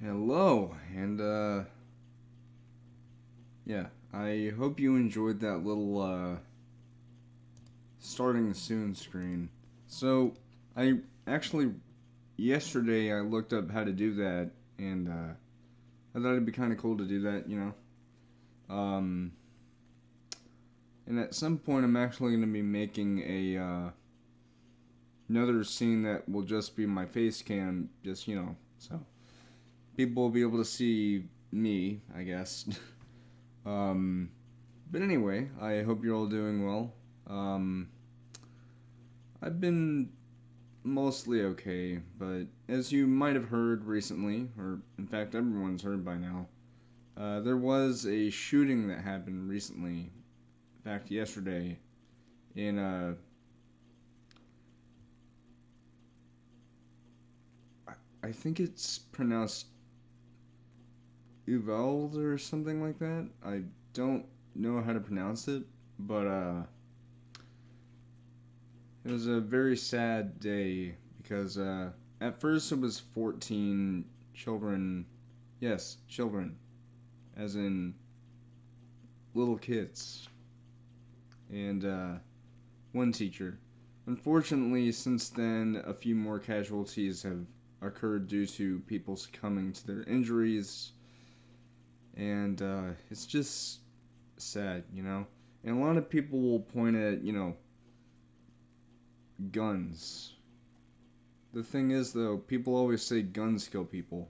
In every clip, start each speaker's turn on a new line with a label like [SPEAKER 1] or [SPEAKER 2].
[SPEAKER 1] Hello, and yeah, I hope you enjoyed that little starting soon screen. So, I actually yesterday I looked up how to do that, and I thought it'd be kind of cool to do that, Um, and at some point I'm actually going to be making a another scene that will just be my face cam, just so people will be able to see me, I guess. um, But anyway, I hope you're all doing well. Um, I've been mostly okay, but as you might have heard recently, or in fact everyone's heard by now, there was a shooting that happened recently, in fact yesterday, in I think it's pronounced Uvalde or something like that. I don't know how to pronounce it, but it was a very sad day because at first it was 14 children. Yes, children. As in little kids. And one teacher. Unfortunately, since then, a few more casualties have occurred due to people succumbing to their injuries. And it's just sad, And a lot of people will point at, guns. The thing is, though, people always say guns kill people.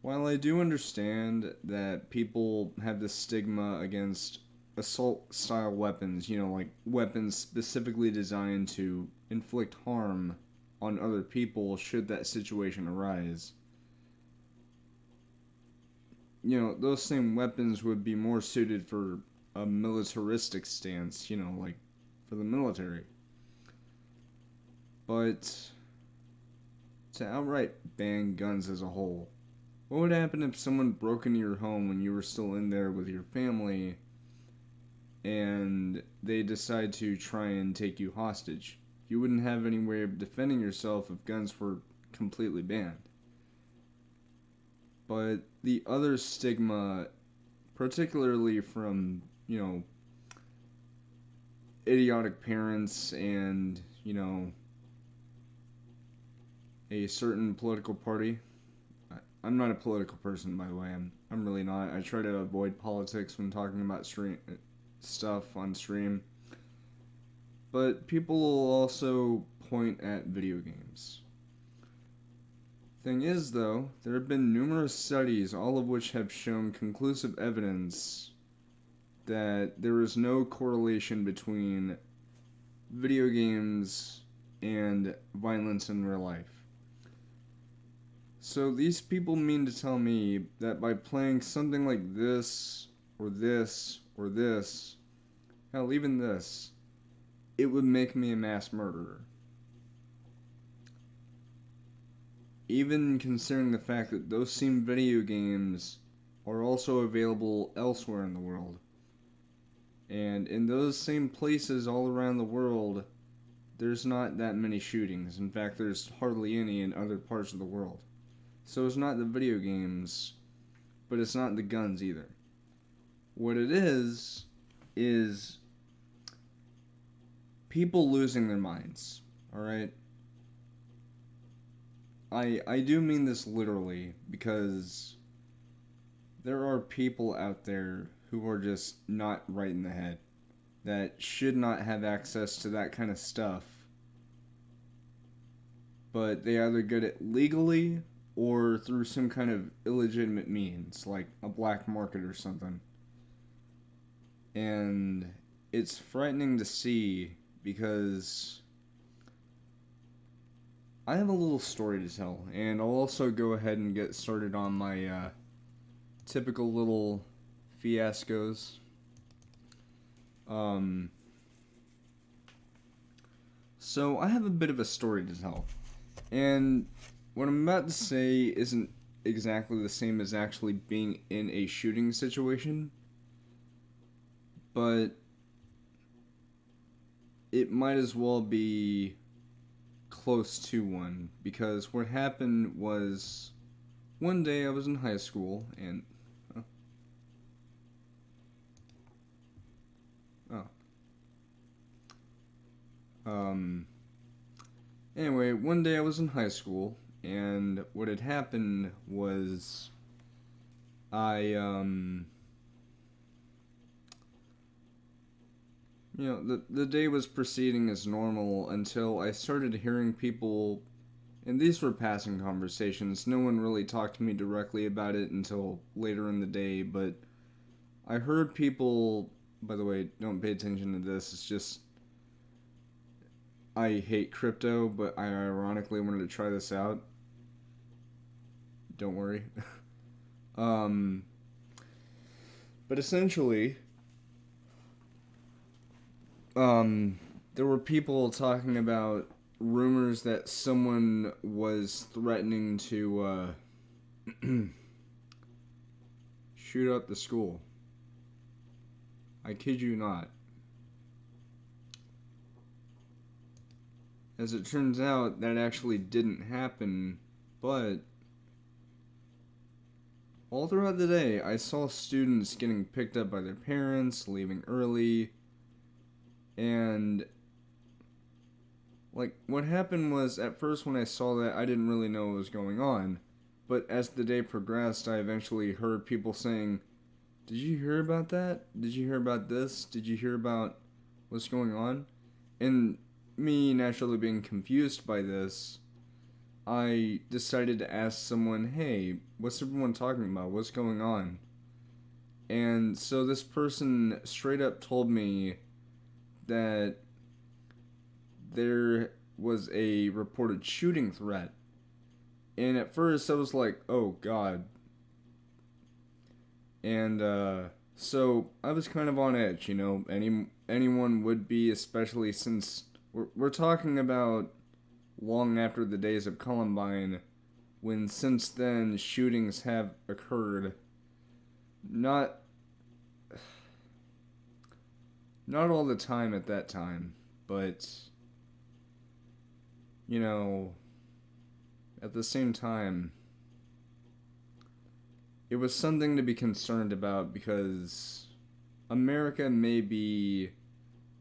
[SPEAKER 1] While I do understand that people have this stigma against assault style weapons, like weapons specifically designed to inflict harm on other people should that situation arise, those same weapons would be more suited for a militaristic stance, like for the military. But to outright ban guns as a whole, what would happen if someone broke into your home when you were still in there with your family and they decide to try and take you hostage? You wouldn't have any way of defending yourself if guns were completely banned. But the other stigma, particularly from, idiotic parents and, a certain political party. I'm not a political person, by the way. I'm really not. I try to avoid politics when talking about stream stuff on stream. But people will also point at video games. Thing is, though, there have been numerous studies, all of which have shown conclusive evidence that there is no correlation between video games and violence in real life. So these people mean to tell me that by playing something like this, or this, or this, hell, even this, it would make me a mass murderer. Even considering the fact that those same video games are also available elsewhere in the world. And in those same places all around the world, there's not that many shootings. In fact, there's hardly any in other parts of the world. So it's not the video games, but it's not the guns either. What it is people losing their minds, alright? I do mean this literally, because there are people out there who are just not right in the head, that should not have access to that kind of stuff, but they either get it legally or through some kind of illegitimate means, like a black market or something. And it's frightening to see because I have a little story to tell, and I'll also go ahead and get started on my typical little fiascos. So I have a bit of a story to tell, and what I'm about to say isn't exactly the same as actually being in a shooting situation, but it might as well be close to one, because what happened was one day I was in high school and anyway, one day I was in high school, and what had happened was the day was proceeding as normal until I started hearing people, and these were passing conversations. No one really talked to me directly about it until later in the day, but I heard people, by the way, don't pay attention to this, it's just, I hate crypto, but I ironically wanted to try this out. Don't worry. But essentially, there were people talking about rumors that someone was threatening to, shoot up the school. I kid you not. As it turns out, that actually didn't happen, but all throughout the day, I saw students getting picked up by their parents, leaving early, and like, what happened was, at first when I saw that, I didn't really know what was going on, but as the day progressed, I eventually heard people saying, "Did you hear about that? Did you hear about this? Did you hear about what's going on?" And me naturally being confused by this, I decided to ask someone, "Hey, what's everyone talking about? What's going on?" And so this person straight up told me that there was a reported shooting threat. And at first I was like, oh god. And so I was kind of on edge, you know, anyone would be, especially since we're talking about long after the days of Columbine, when since then shootings have occurred. Not all the time at that time, but you know, at the same time, it was something to be concerned about, because America may be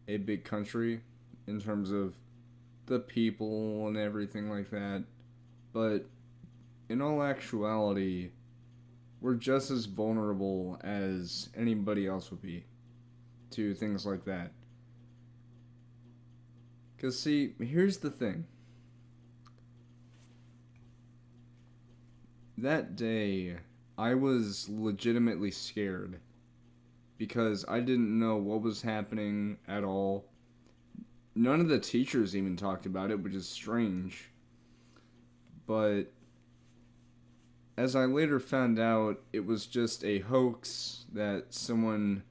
[SPEAKER 1] a big country in terms of the people and everything like that, but in all actuality, we're just as vulnerable as anybody else would be to things like that. Because see, here's the thing. That day, I was legitimately scared because I didn't know what was happening at all. None of the teachers even talked about it, which is strange. But as I later found out, it was just a hoax that someone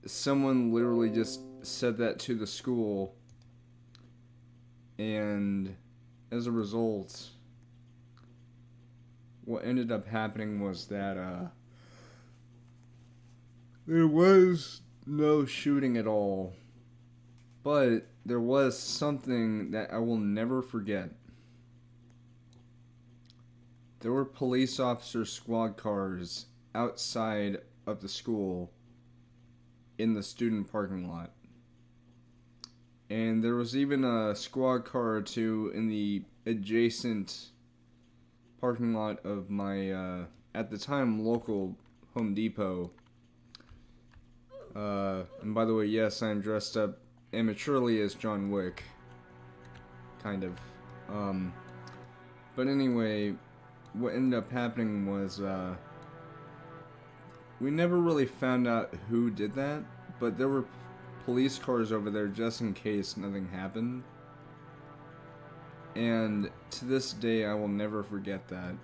[SPEAKER 1] literally just said that to the school, and as a result, what ended up happening was that there was no shooting at all, but there was something that I will never forget. There were police officer squad cars outside of the school in the student parking lot. And there was even a squad car or two in the adjacent parking lot of my, at the time, local Home Depot. And by the way, yes, I'm dressed up immaturely as John Wick. Kind of. But anyway, what ended up happening was, we never really found out who did that, but there were police cars over there just in case nothing happened. And to this day, I will never forget that.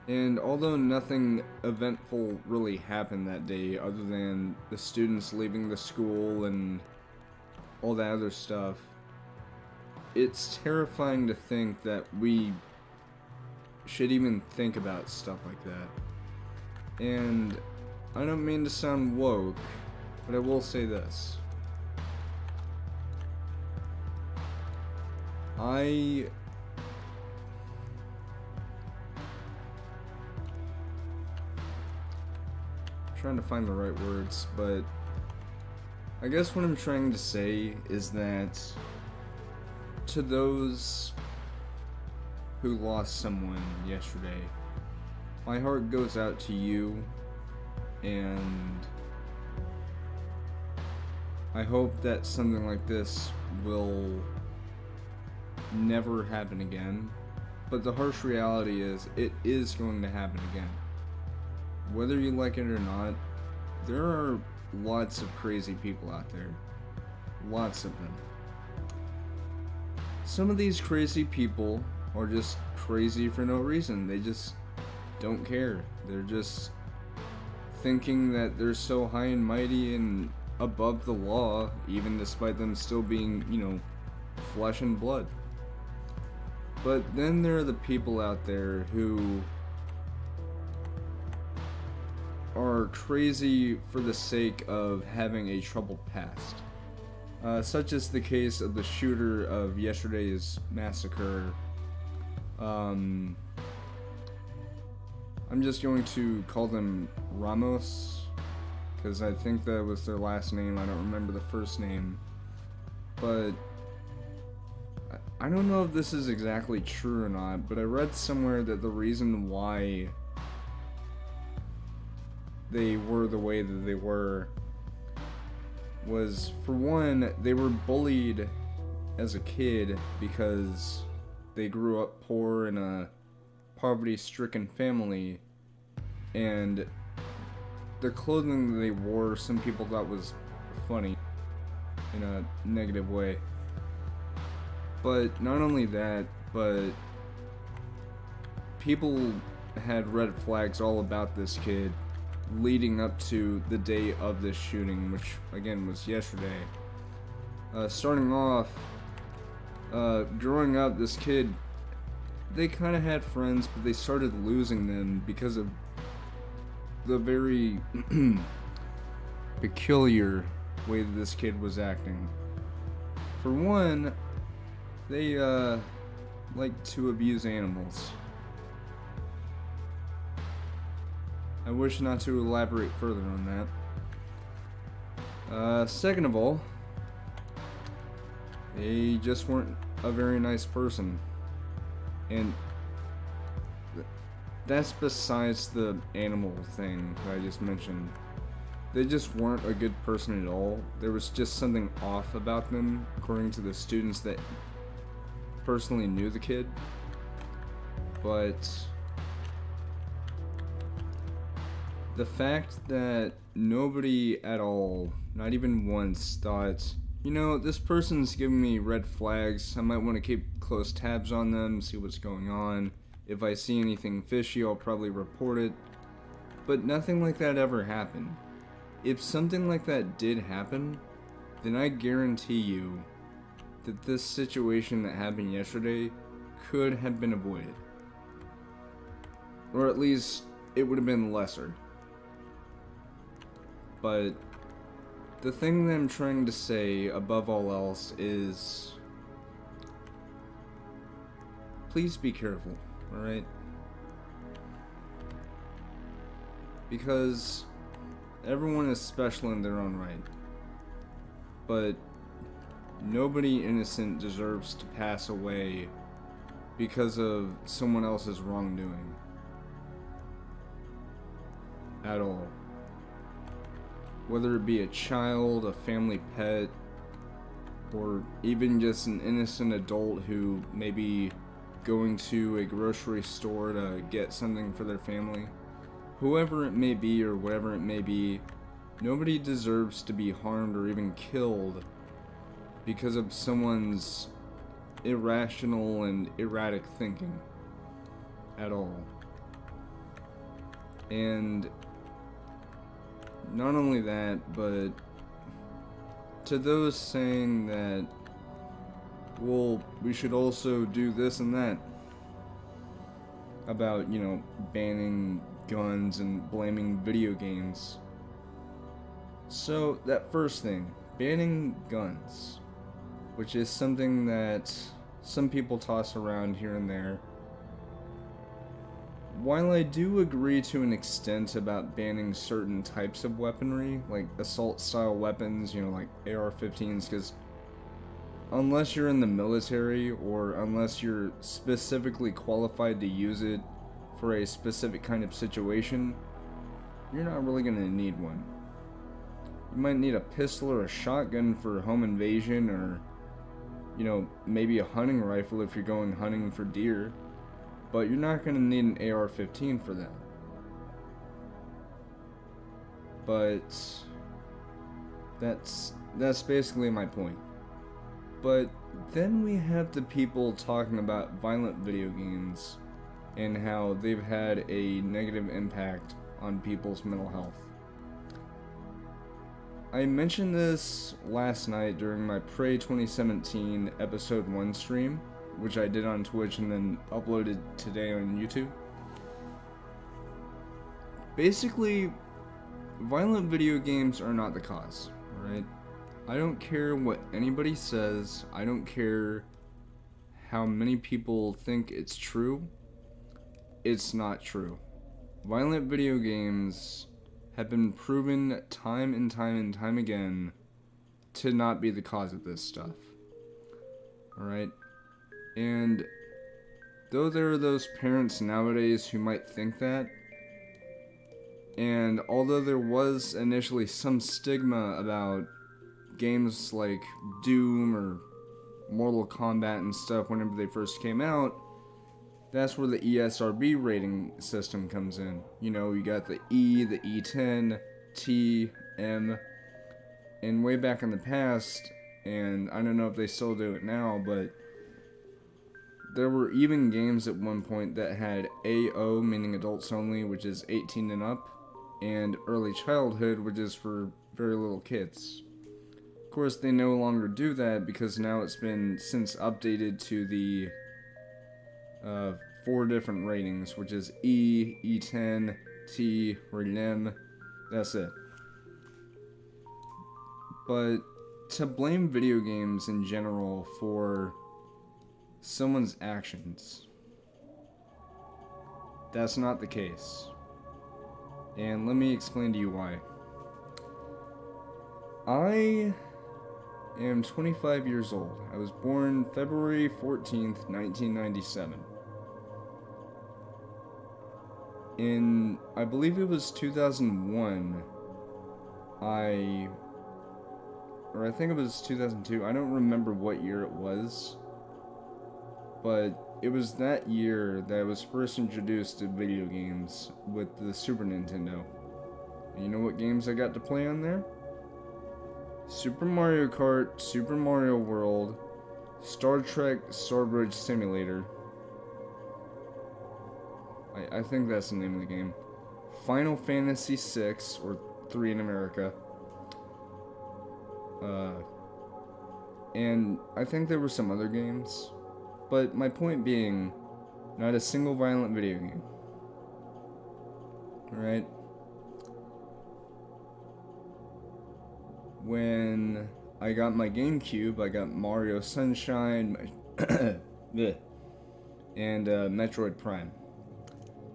[SPEAKER 1] And although nothing eventful really happened that day, other than the students leaving the school and all that other stuff, it's terrifying to think that we should even think about stuff like that. And I don't mean to sound woke, but I will say this. I'm trying to find the right words, but I guess what I'm trying to say is that to those who lost someone yesterday, my heart goes out to you, and I hope that something like this will never happen again. But the harsh reality is, it is going to happen again. Whether you like it or not, there are lots of crazy people out there. Lots of them. Some of these crazy people are just crazy for no reason. They just don't care. They're just thinking that they're so high and mighty and above the law, even despite them still being, flesh and blood. But then there are the people out there who are crazy for the sake of having a troubled past. Such as the case of the shooter of yesterday's massacre. I'm just going to call them Ramos, because I think that was their last name. I don't remember the first name. But I don't know if this is exactly true or not, but I read somewhere that the reason why they were the way that they were was, for one, they were bullied as a kid because they grew up poor in a poverty-stricken family, and the clothing that they wore, some people thought was funny in a negative way. But not only that, but people had red flags all about this kid leading up to the day of this shooting, which again was yesterday. Starting off, growing up, this kid, they kind of had friends, but they started losing them because of the very peculiar way that this kid was acting. For one, they like to abuse animals. I wish not to elaborate further on that. Second of all, they just weren't a very nice person. And that's besides the animal thing that I just mentioned. They just weren't a good person at all. There was just something off about them, according to the students that personally knew the kid. But the fact that nobody at all, not even once, thought, this person's giving me red flags, I might want to keep close tabs on them, see what's going on. If I see anything fishy, I'll probably report it. But nothing like that ever happened. If something like that did happen, then I guarantee you that this situation that happened yesterday could have been avoided. Or at least, it would have been lesser. But the thing that I'm trying to say, above all else, is please be careful, alright? Because everyone is special in their own right. But nobody innocent deserves to pass away because of someone else's wrongdoing. At all. Whether it be a child, a family pet, or even just an innocent adult who may be going to a grocery store to get something for their family. Whoever it may be or whatever it may be, nobody deserves to be harmed or even killed because of someone's irrational and erratic thinking. At all. And not only that, but to those saying that, well, we should also do this and that about, banning guns and blaming video games. So, that first thing, banning guns, which is something that some people toss around here and there. While I do agree to an extent about banning certain types of weaponry, like assault-style weapons, like AR-15s, because unless you're in the military or unless you're specifically qualified to use it for a specific kind of situation, you're not really going to need one. You might need a pistol or a shotgun for home invasion, or, maybe a hunting rifle if you're going hunting for deer, but you're not going to need an AR-15 for that. But that's basically my point. But then we have the people talking about violent video games and how they've had a negative impact on people's mental health. I mentioned this last night during my Prey 2017 episode 1 stream, which I did on Twitch and then uploaded today on YouTube. Basically, violent video games are not the cause, alright? I don't care what anybody says, I don't care how many people think it's true. It's not true. Violent video games have been proven time and time and time again to not be the cause of this stuff. Alright? And though there are those parents nowadays who might think that, and although there was initially some stigma about games like Doom or Mortal Kombat and stuff whenever they first came out, that's where the ESRB rating system comes in. You got the E, the E10, T, M, and way back in the past, and I don't know if they still do it now, but there were even games at one point that had AO, meaning adults only, which is 18 and up, and early childhood, which is for very little kids. Of course, they no longer do that because now it's been since updated to the 4 different ratings, which is E, E10, T, or M. That's it. But to blame video games in general for someone's actions, that's not the case. And let me explain to you why. I am 25 years old. I was born February 14th, 1997. In, I believe it was 2001, I think it was 2002, I don't remember what year it was, but it was that year that I was first introduced to video games with the Super Nintendo. And you know what games I got to play on there? Super Mario Kart, Super Mario World, Star Trek Starbridge Simulator. I think that's the name of the game. Final Fantasy VI, or 3 in America. And I think there were some other games. But my point being, not a single violent video game. Alright? When I got my GameCube, I got Mario Sunshine, and Metroid Prime.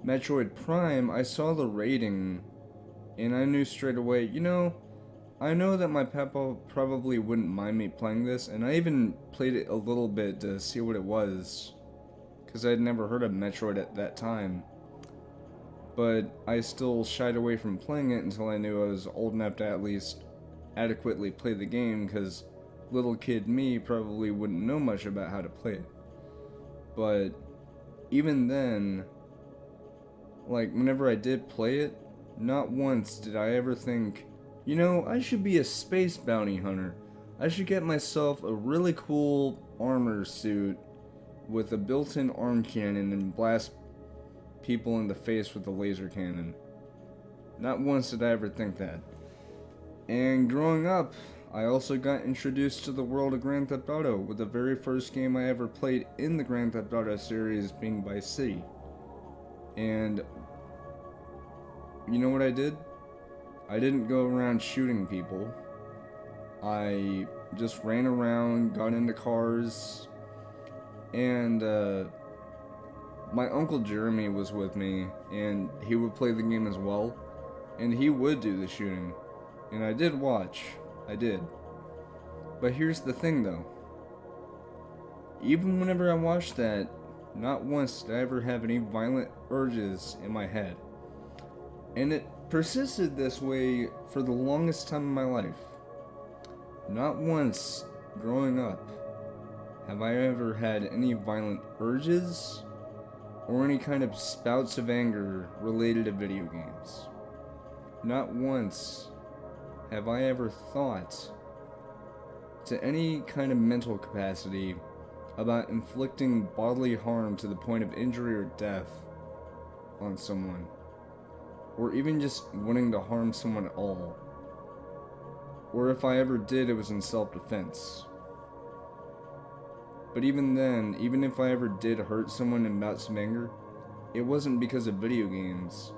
[SPEAKER 1] Metroid Prime, I saw the rating, and I knew straight away, I know that my papa probably wouldn't mind me playing this, and I even played it a little bit to see what it was, because I'd never heard of Metroid at that time. But I still shied away from playing it until I knew I was old enough to at least adequately play the game, because little kid me probably wouldn't know much about how to play it. But even then, whenever I did play it, not once did I ever think, I should be a space bounty hunter. I should get myself a really cool armor suit with a built-in arm cannon and blast people in the face with a laser cannon. Not once did I ever think that. And growing up, I also got introduced to the world of Grand Theft Auto, with the very first game I ever played in the Grand Theft Auto series being Vice City. And you know what I did? I didn't go around shooting people. I just ran around, got into cars, And my uncle Jeremy was with me, and he would play the game as well, and he would do the shooting. And I did watch. I did. But here's the thing, though. Even whenever I watched that, not once did I ever have any violent urges in my head. And it persisted this way for the longest time in my life. Not once, growing up, have I ever had any violent urges or any kind of spouts of anger related to video games. Not once have I ever thought to any kind of mental capacity about inflicting bodily harm to the point of injury or death on someone, or even just wanting to harm someone at all. Or if I ever did, it was in self-defense. But even then, even if I ever did hurt someone in bouts of anger, it wasn't because of video games.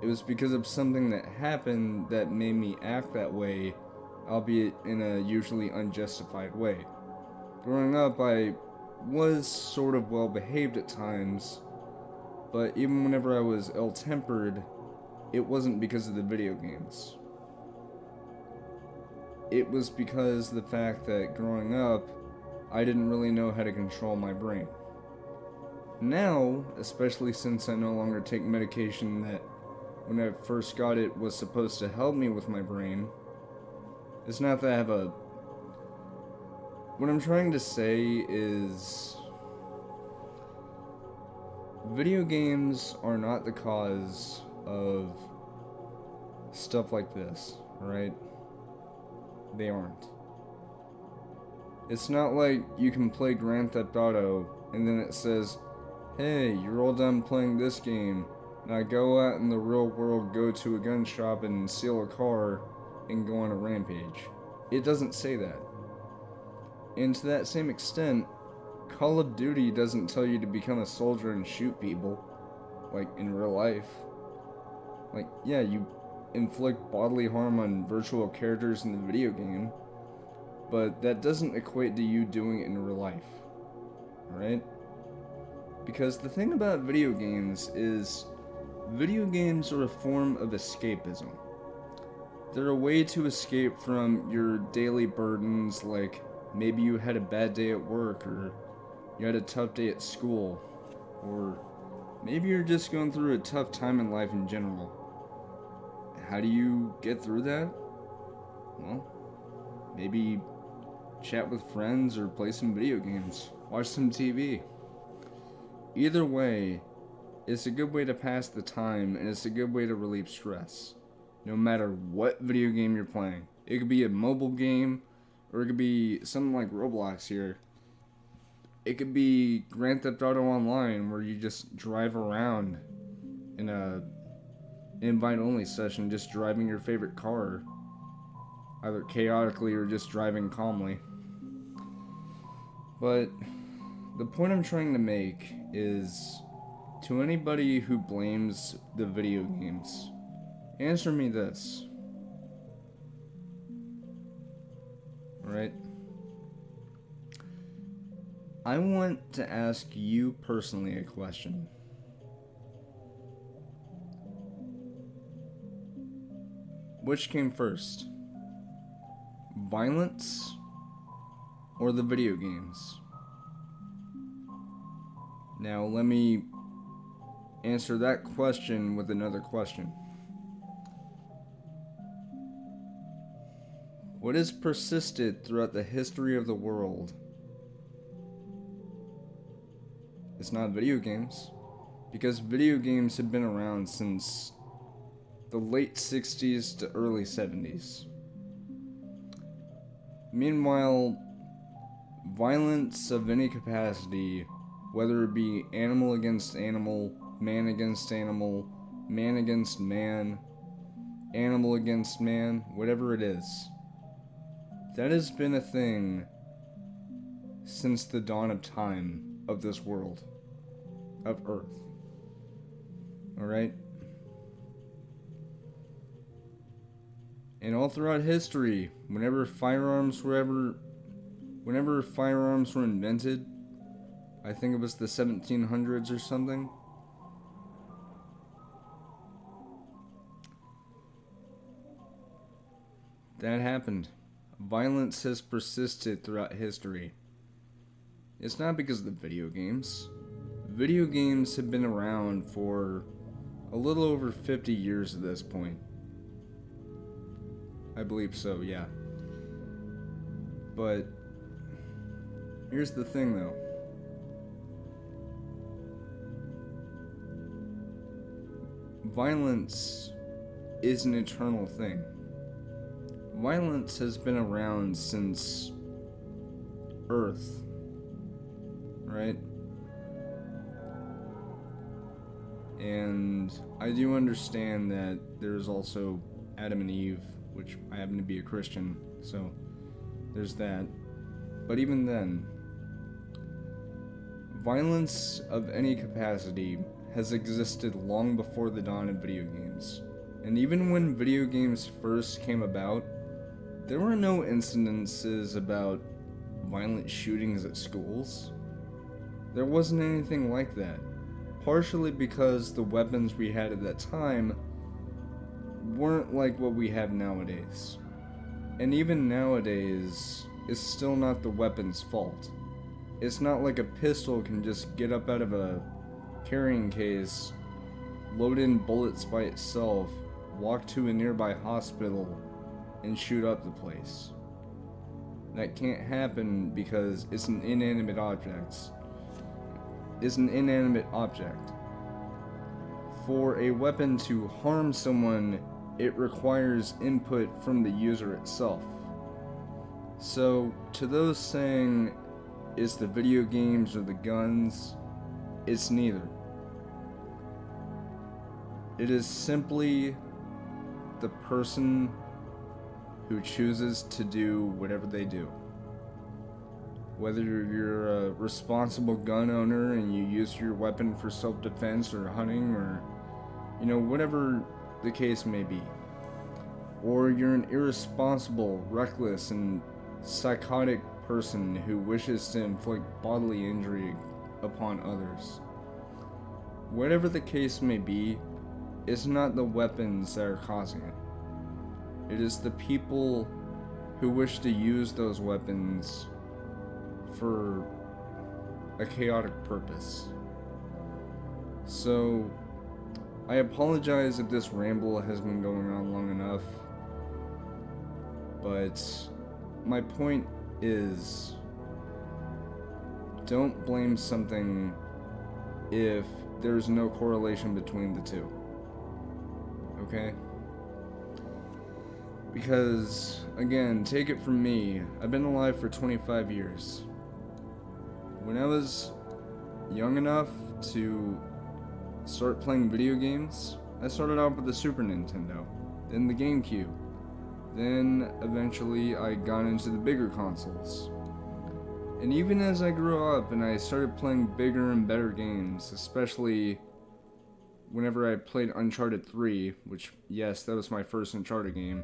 [SPEAKER 1] It was because of something that happened that made me act that way, albeit in a usually unjustified way. Growing up, I was sort of well behaved at times, but even whenever I was ill-tempered, it wasn't because of the video games. It was because of the fact that growing up, I didn't really know how to control my brain. Now, especially since I no longer take medication that when I first got it was supposed to help me with my brain, it's not that I have a... What I'm trying to say is, video games are not the cause of stuff like this, alright? They aren't. It's not like you can play Grand Theft Auto and then it says, hey, you're all done playing this game, now go out in the real world, go to a gun shop and steal a car and go on a rampage. It doesn't say that. And to that same extent, Call of Duty doesn't tell you to become a soldier and shoot people, like in real life. Like, yeah, you inflict bodily harm on virtual characters in the video game, but that doesn't equate to you doing it in real life, alright? Because the thing about video games is, video games are a form of escapism. They're a way to escape from your daily burdens, like maybe you had a bad day at work, or you had a tough day at school, or maybe you're just going through a tough time in life in general. How do you get through that? Well, maybe chat with friends or play some video games, watch some TV. Either way, it's a good way to pass the time, and it's a good way to relieve stress. No matter what video game you're playing. It could be a mobile game, or it could be something like Roblox here. It could be Grand Theft Auto Online, where you just drive around in a invite-only session, just driving your favorite car, either chaotically or just driving calmly. But the point I'm trying to make is, to anybody who blames the video games, answer me this. Right? I want to ask you personally a question. Which came first? Violence or the video games? Now let me answer that question with another question. What has persisted throughout the history of the world? It's not video games, because video games have been around since the late 60s to early 70s. Meanwhile, violence of any capacity, whether it be animal against animal, man against animal, man against man, animal against man, whatever it is, that has been a thing since the dawn of time of this world, of Earth. Alright? And all throughout history, whenever firearms were invented, I think it was the 1700s or something. That happened. Violence has persisted throughout history. It's not because of the video games. Video games have been around for a little over 50 years at this point. I believe so, yeah. But here's the thing though. Violence is an eternal thing. Violence has been around since Earth, right? And I do understand that there's also Adam and Eve, which I happen to be a Christian, so there's that. But even then, violence of any capacity has existed long before the dawn of video games. And even when video games first came about, there were no incidences about violent shootings at schools. There wasn't anything like that. Partially because the weapons we had at that time weren't like what we have nowadays. And even nowadays, it's still not the weapon's fault. It's not like a pistol can just get up out of a carrying case, load in bullets by itself, walk to a nearby hospital, and shoot up the place. That can't happen because it's an inanimate object. For a weapon to harm someone, it requires input from the user itself. So, to those saying, it's the video games or the guns, it's neither. It is simply the person who chooses to do whatever they do. Whether you're a responsible gun owner and you use your weapon for self-defense or hunting or, whatever the case may be. Or you're an irresponsible, reckless, and psychotic person who wishes to inflict bodily injury upon others. Whatever the case may be, it's not the weapons that are causing it. It is the people who wish to use those weapons for a chaotic purpose. So, I apologize if this ramble has been going on long enough, but my point is, don't blame something if there's no correlation between the two. Okay? Because, again, take it from me, I've been alive for 25 years. When I was young enough to start playing video games, I started out with the Super Nintendo, then the GameCube, then eventually I got into the bigger consoles. And even as I grew up and I started playing bigger and better games, especially whenever I played Uncharted 3, which, yes, that was my first Uncharted game.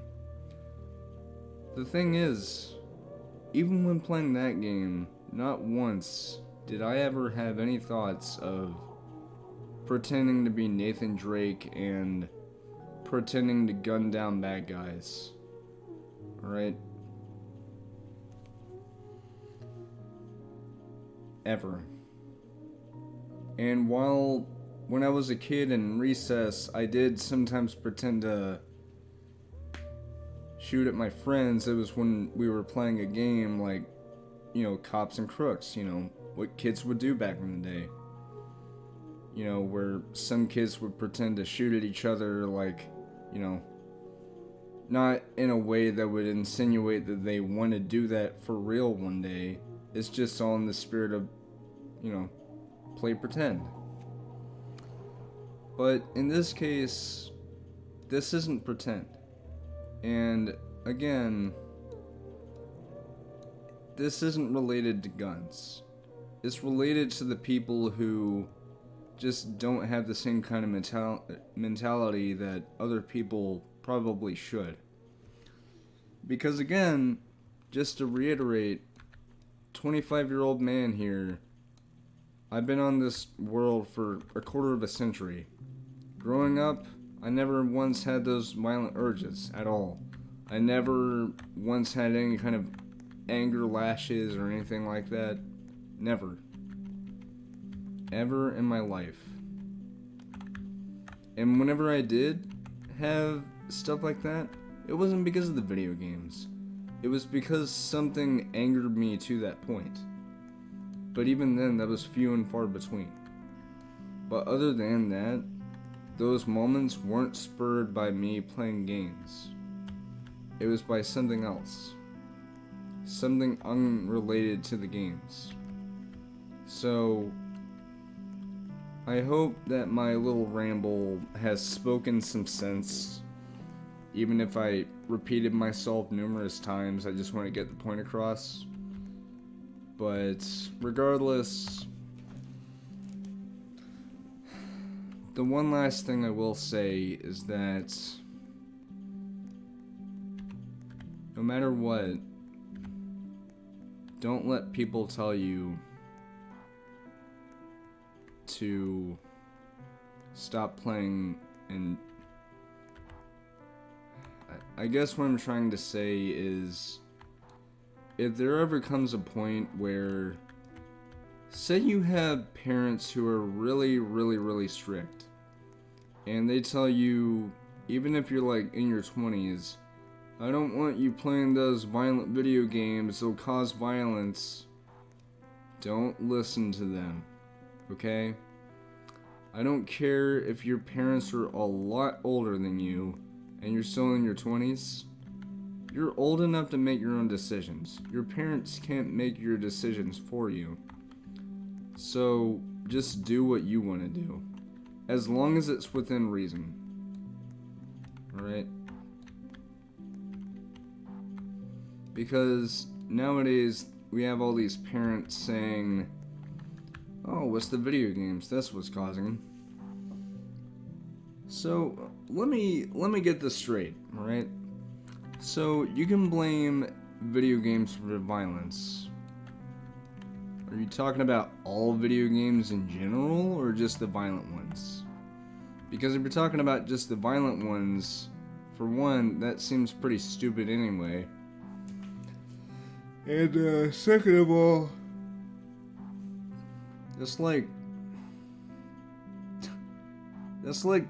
[SPEAKER 1] The thing is, even when playing that game, not once did I ever have any thoughts of pretending to be Nathan Drake and pretending to gun down bad guys. Alright? Ever. And while when I was a kid in recess, I did sometimes pretend to shoot at my friends. It was when we were playing a game like, Cops and Crooks, what kids would do back in the day. Where some kids would pretend to shoot at each other like, not in a way that would insinuate that they want to do that for real one day. It's just all in the spirit of, play pretend. But in this case, this isn't pretend. And again, this isn't related to guns. It's related to the people who just don't have the same kind of mentality that other people probably should. Because again, just to reiterate, 25-year-old man here I've been on this world for a quarter of a century. Growing up, I never once had those violent urges at all. I never once had any kind of anger lashes or anything like that. Never. Ever in my life. And whenever I did have stuff like that, it wasn't because of the video games. It was because something angered me to that point. But even then, that was few and far between. But other than that, those moments weren't spurred by me playing games. It was by something else. Something unrelated to the games. So, I hope that my little ramble has spoken some sense. Even if I repeated myself numerous times, I just want to get the point across. But regardless, the one last thing I will say is that no matter what, don't let people tell you to stop playing. And I guess what I'm trying to say is, if there ever comes a point where, say you have parents who are really, really, really strict, and they tell you, even if you're like in your 20s, I don't want you playing those violent video games, they'll cause violence. Don't listen to them, okay? I don't care if your parents are a lot older than you, and you're still in your 20s. You're old enough to make your own decisions. Your parents can't make your decisions for you. So, just do what you want to do. As long as it's within reason. Alright? Because nowadays, we have all these parents saying, oh, it's the video games, that's what's causing them. So, let me get this straight, alright? So, you can blame video games for violence. Are you talking about all video games in general, or just the violent ones? Because if you're talking about just the violent ones, for one, that seems pretty stupid anyway. And, second of all, that's like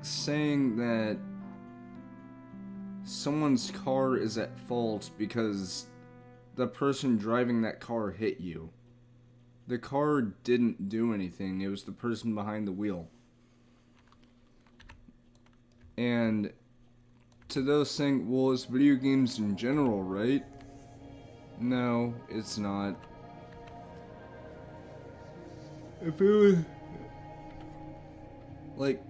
[SPEAKER 1] saying that someone's car is at fault because the person driving that car hit you. The car didn't do anything. It was the person behind the wheel. And to those saying, well, it's video games in general, right? No, it's not. If it was... like,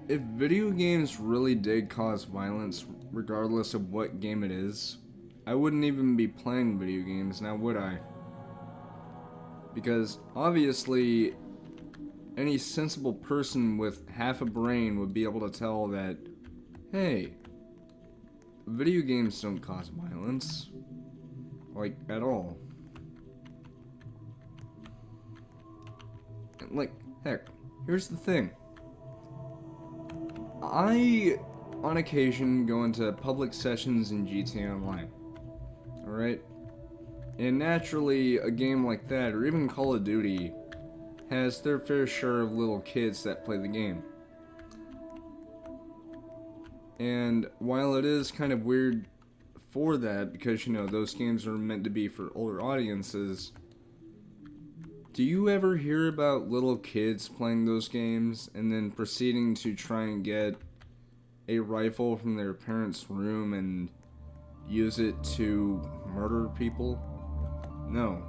[SPEAKER 1] if video games really did cause violence, regardless of what game it is, I wouldn't even be playing video games, now would I? Because, obviously, any sensible person with half a brain would be able to tell that, hey, video games don't cause violence. Like, at all. Like, heck, here's the thing. I, on occasion, go into public sessions in GTA Online. Alright? And naturally, a game like that, or even Call of Duty, has their fair share of little kids that play the game. And while it is kind of weird for that, because, you know, those games are meant to be for older audiences, do you ever hear about little kids playing those games and then proceeding to try and get a rifle from their parents' room and use it to murder people? No.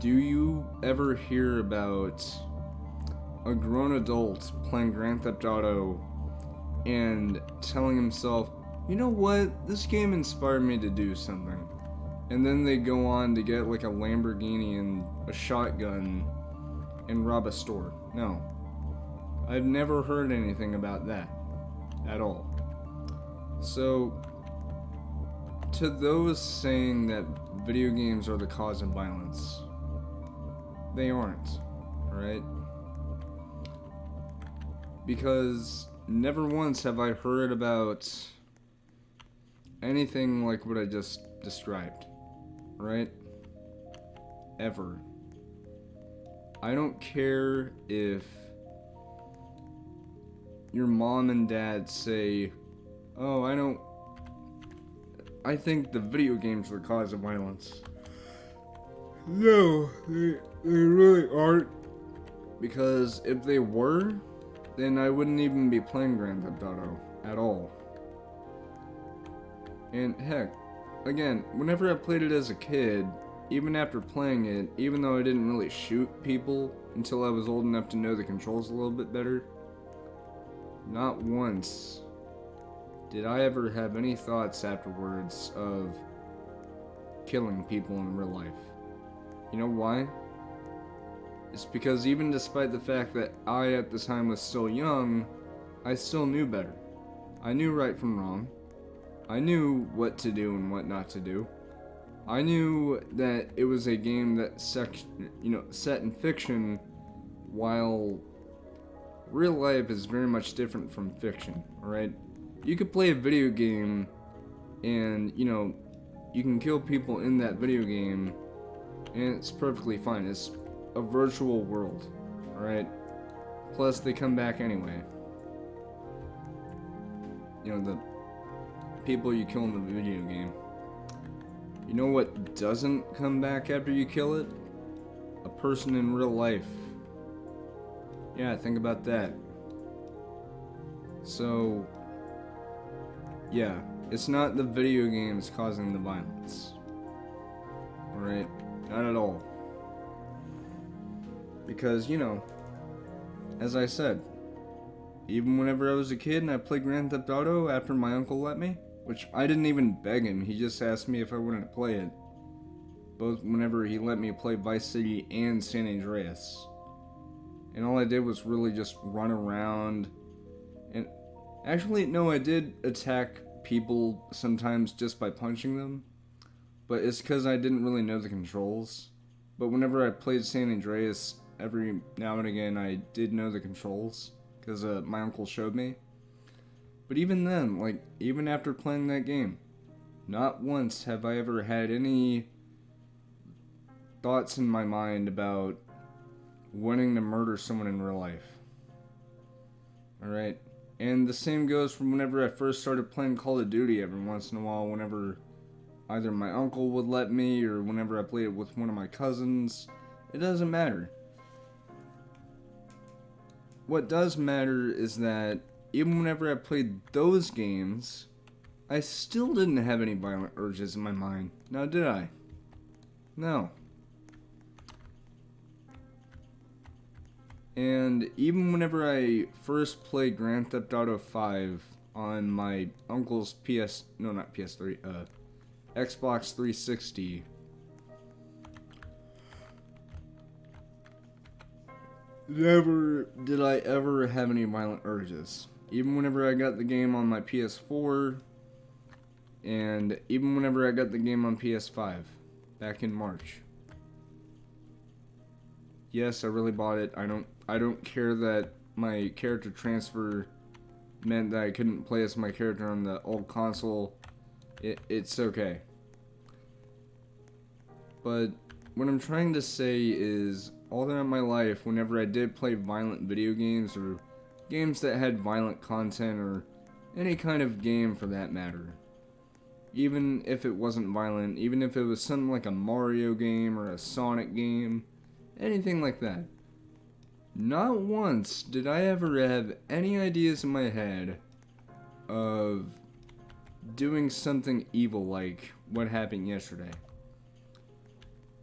[SPEAKER 1] Do you ever hear about a grown adult playing Grand Theft Auto and telling himself, you know what, this game inspired me to do something? And then they go on to get like a Lamborghini and a shotgun and rob a store. No. I've never heard anything about that. At all. So, to those saying that video games are the cause of violence, they aren't. alright? Because never once have I heard about anything like what I just described, right? Ever. I don't care if your mom and dad say, oh, I think the video games are the cause of violence. No, they really aren't. Because if they were, then I wouldn't even be playing Grand Theft Auto at all. And heck, again, whenever I played it as a kid, even after playing it, even though I didn't really shoot people until I was old enough to know the controls a little bit better, not once did I ever have any thoughts afterwards of killing people in real life. You know why? It's because even despite the fact that I at the time was still young, I still knew better. I knew right from wrong. I knew what to do and what not to do. I knew that it was a game that set in fiction, while real life is very much different from fiction, alright? You could play a video game and, you can kill people in that video game and it's perfectly fine. It's a virtual world, alright? Plus, they come back anyway. The people you kill in the video game. You know what doesn't come back after you kill it? A person in real life. Yeah, think about that. So, yeah, it's not the video games causing the violence. Alright? Not at all. Because, as I said, even whenever I was a kid and I played Grand Theft Auto after my uncle let me, which I didn't even beg him, he just asked me if I wanted to play it. Both whenever he let me play Vice City and San Andreas. And all I did was really just run around. And actually, no, I did attack people sometimes just by punching them. But it's because I didn't really know the controls. But whenever I played San Andreas, every now and again I did know the controls. Because my uncle showed me. But even then, even after playing that game, not once have I ever had any thoughts in my mind about wanting to murder someone in real life. Alright? And the same goes from whenever I first started playing Call of Duty every once in a while, whenever either my uncle would let me, or whenever I played it with one of my cousins. It doesn't matter. What does matter is that even whenever I played those games, I still didn't have any violent urges in my mind. Now, did I? No. And even whenever I first played Grand Theft Auto 5 on my uncle's Xbox 360, never did I ever have any violent urges. Even whenever I got the game on my PS4, and even whenever I got the game on PS5, back in March. Yes, I really bought it. I don't care that my character transfer meant that I couldn't play as my character on the old console. It's okay. But what I'm trying to say is, all throughout my life, whenever I did play violent video games, or games that had violent content, or any kind of game for that matter, even if it wasn't violent, even if it was something like a Mario game or a Sonic game, anything like that, not once did I ever have any ideas in my head of doing something evil like what happened yesterday.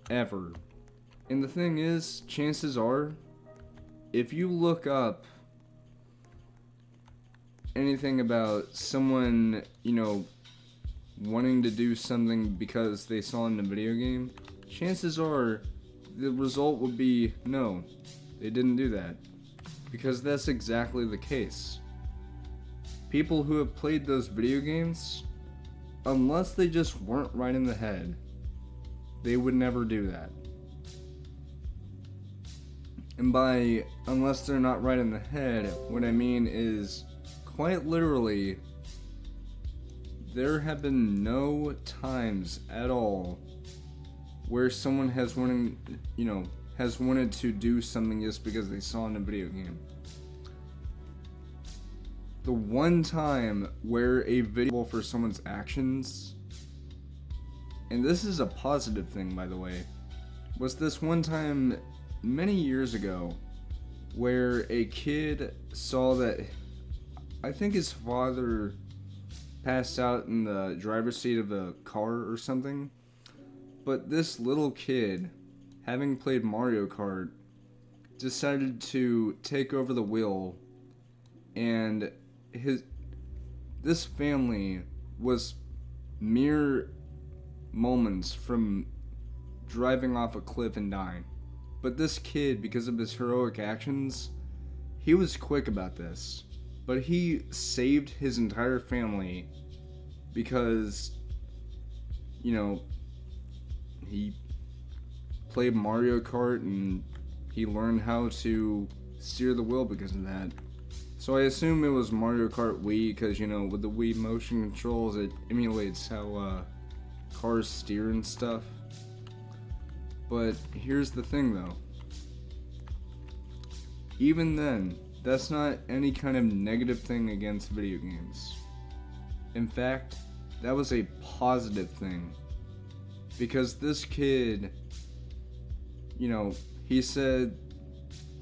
[SPEAKER 1] Ever. And the thing is, chances are, if you look up anything about someone, wanting to do something because they saw in a video game, chances are the result would be no, they didn't do that. Because that's exactly the case. People who have played those video games, unless they just weren't right in the head, they would never do that. And by unless they're not right in the head, what I mean is quite literally there have been no times at all where someone has wanted to do something just because they saw in a video game. The one time where a video for someone's actions, and this is a positive thing by the way, was this one time many years ago where a kid saw that I think his father passed out in the driver's seat of a car or something, but this little kid, having played Mario Kart, decided to take over the wheel, and this family was mere moments from driving off a cliff and dying. But this kid, because of his heroic actions, he was quick about this. But he saved his entire family because, he played Mario Kart and he learned how to steer the wheel because of that. So I assume it was Mario Kart Wii because, with the Wii motion controls, it emulates how cars steer and stuff. But here's the thing though. Even then, that's not any kind of negative thing against video games. In fact, that was a positive thing. Because this kid, he said,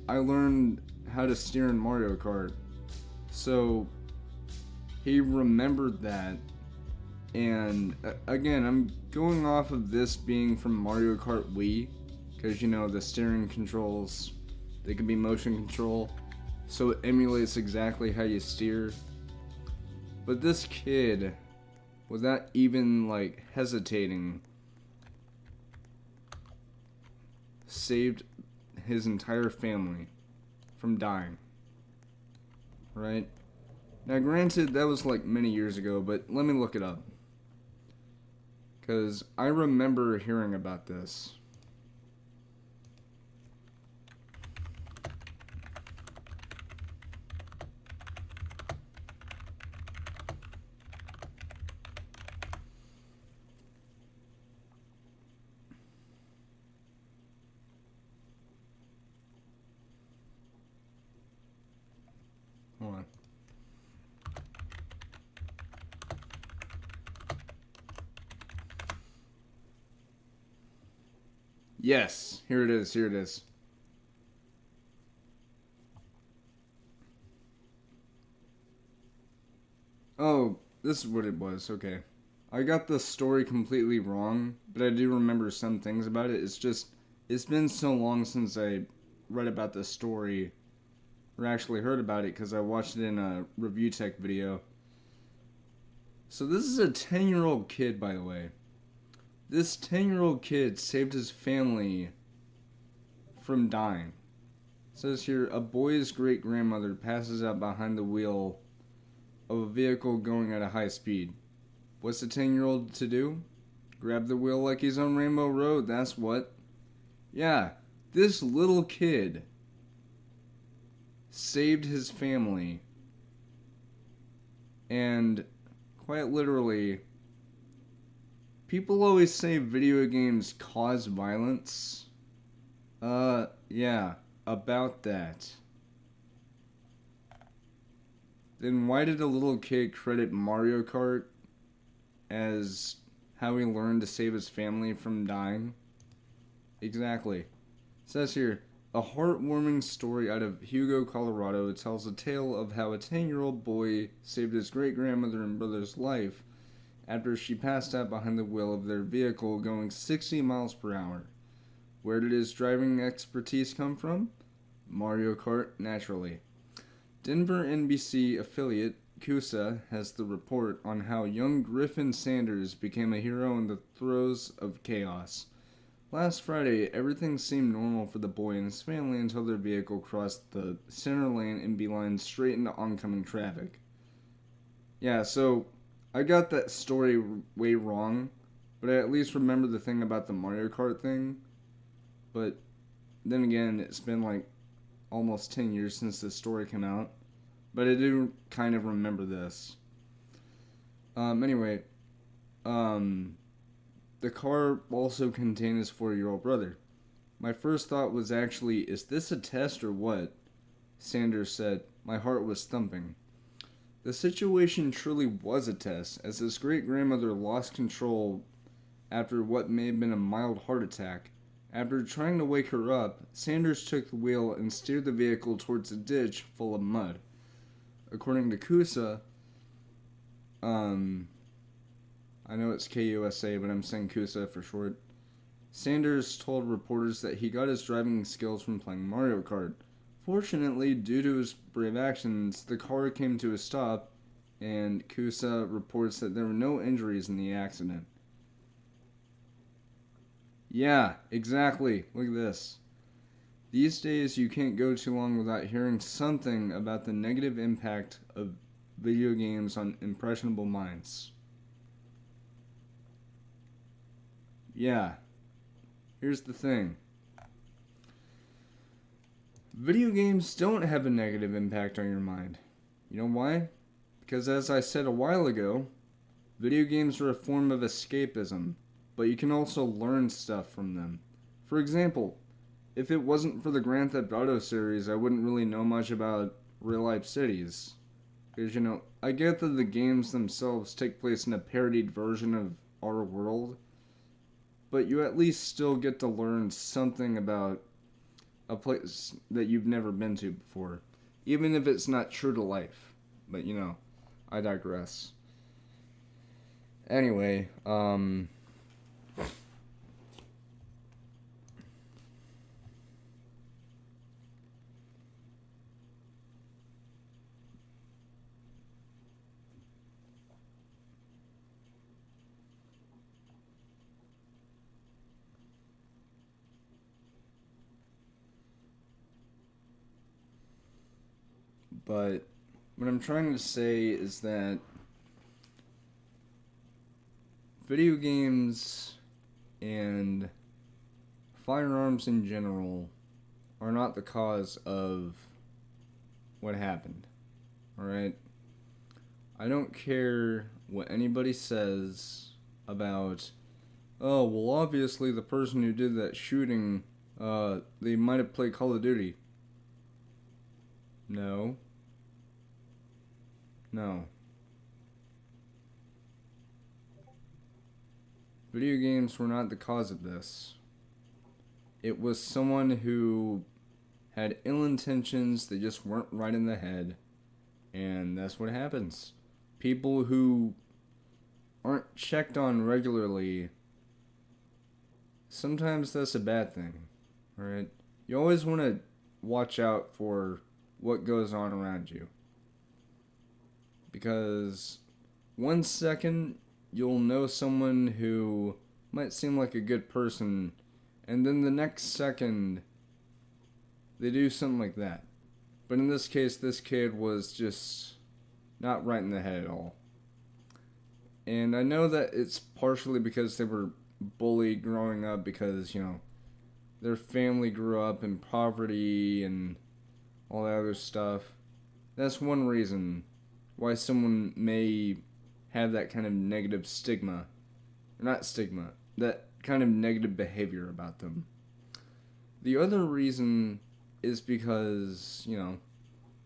[SPEAKER 1] I learned how to steer in Mario Kart. So, he remembered that. And, again, I'm going off of this being from Mario Kart Wii. Because, the steering controls, they can be motion control. So it emulates exactly how you steer. But this kid, without even, hesitating, saved his entire family from dying. Right? Now, granted, that was many years ago, but let me look it up. Because I remember hearing about this. Hold on. Yes, here it is. Oh, this is what it was, okay. I got the story completely wrong, but I do remember some things about it. It's been so long since I read about this story, or actually heard about it, because I watched it in a review tech video. So this is a 10-year-old kid, by the way. This 10-year-old kid saved his family from dying. It says here, a boy's great-grandmother passes out behind the wheel of a vehicle going at a high speed. What's the 10-year-old to do? Grab the wheel like he's on Rainbow Road, that's what. Yeah, this little kid saved his family. And, quite literally, people always say video games cause violence. Yeah, about that. Then why did a little kid credit Mario Kart as how he learned to save his family from dying? Exactly. It says here, a heartwarming story out of Hugo, Colorado tells a tale of how a 10-year-old boy saved his great-grandmother and brother's life after she passed out behind the wheel of their vehicle going 60 miles per hour. Where did his driving expertise come from? Mario Kart, naturally. Denver NBC affiliate CUSA has the report on how young Griffin Sanders became a hero in the throes of chaos. Last Friday, everything seemed normal for the boy and his family until their vehicle crossed the center lane and beelined straight into oncoming traffic. Yeah, so I got that story way wrong, but I at least remember the thing about the Mario Kart thing. But then again, it's been almost 10 years since this story came out, but I do kind of remember this. Anyway, the car also contained his 4-year-old brother. My first thought was actually, is this a test or what? Sanders said. My heart was thumping. The situation truly was a test, as his great-grandmother lost control after what may have been a mild heart attack. After trying to wake her up, Sanders took the wheel and steered the vehicle towards a ditch full of mud. According to Kusa, I know it's KUSA, but I'm saying Kusa for short. Sanders told reporters that he got his driving skills from playing Mario Kart. Fortunately, due to his brave actions, the car came to a stop, and Kusa reports that there were no injuries in the accident. Yeah, exactly. Look at this. These days, you can't go too long without hearing something about the negative impact of video games on impressionable minds. Yeah. Here's the thing. Video games don't have a negative impact on your mind. You know why? Because as I said a while ago, video games are a form of escapism, but you can also learn stuff from them. For example, if it wasn't for the Grand Theft Auto series, I wouldn't really know much about real-life cities. Because, I get that the games themselves take place in a parodied version of our world, but you at least still get to learn something about a place that you've never been to before, even if it's not true to life. But, I digress. Anyway, but what I'm trying to say is that video games and firearms in general are not the cause of what happened. Alright? I don't care what anybody says about, oh, well, obviously the person who did that shooting, they might have played Call of Duty. No. Video games were not the cause of this. It was someone who had ill intentions, they just weren't right in the head, and that's what happens. People who aren't checked on regularly, sometimes that's a bad thing, alright? You always want to watch out for what goes on around you. Because 1 second, you'll know someone who might seem like a good person, and then the next second, they do something like that. But in this case, this kid was just not right in the head at all. And I know that it's partially because they were bullied growing up because, their family grew up in poverty and all that other stuff. That's one reason why someone may have that kind of negative stigma. Or not stigma, that kind of negative behavior about them. The other reason is because,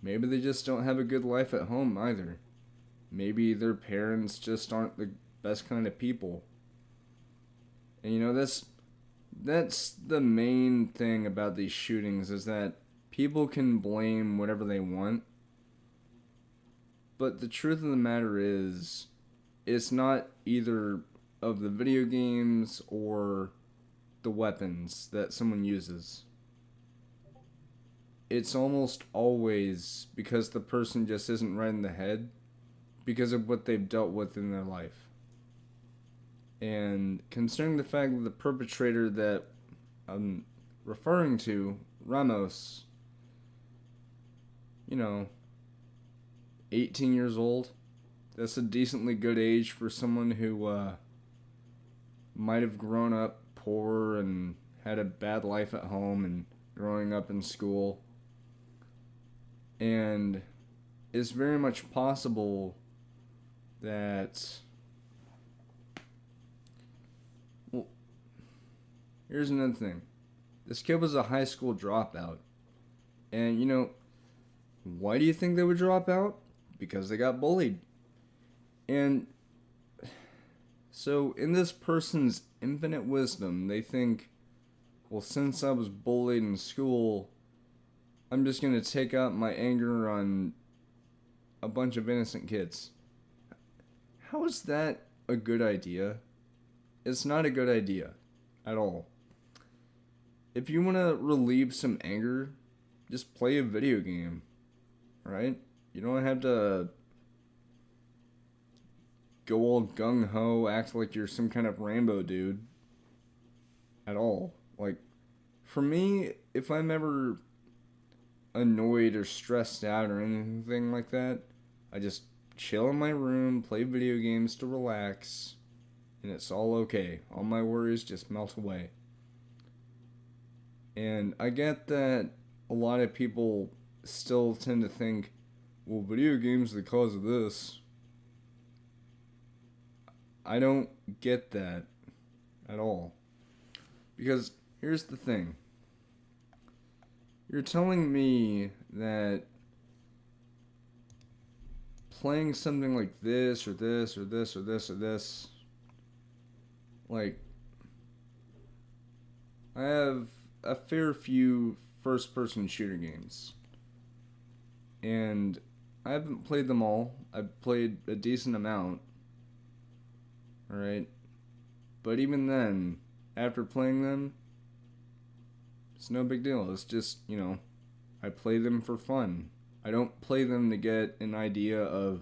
[SPEAKER 1] maybe they just don't have a good life at home either. Maybe their parents just aren't the best kind of people. And that's the main thing about these shootings, is that people can blame whatever they want. But the truth of the matter is, it's not either of the video games or the weapons that someone uses. It's almost always because the person just isn't right in the head because of what they've dealt with in their life. And considering the fact that the perpetrator that I'm referring to, Ramos, 18 years old, that's a decently good age for someone who might have grown up poor and had a bad life at home and growing up in school. And it's very much possible that, well, here's another thing. This kid was a high school dropout. And, why do you think they would drop out? Because they got bullied. And so, in this person's infinite wisdom, they think, well, since I was bullied in school, I'm just going to take out my anger on a bunch of innocent kids. How is that a good idea? It's not a good idea at all. If you want to relieve some anger, just play a video game, right? You don't have to go all gung-ho, act like you're some kind of Rambo dude at all. Like, for me, if I'm ever annoyed or stressed out or anything like that, I just chill in my room, play video games to relax, and it's all okay. All my worries just melt away. And I get that a lot of people still tend to think, well, video games are the cause of this. I don't get that at all. Because here's the thing. You're telling me that playing something like this or this or this or this or this, like, I have a fair few first-person shooter games. And I haven't played them all. I've played a decent amount. Alright? But even then, after playing them, it's no big deal. It's just, I play them for fun. I don't play them to get an idea of,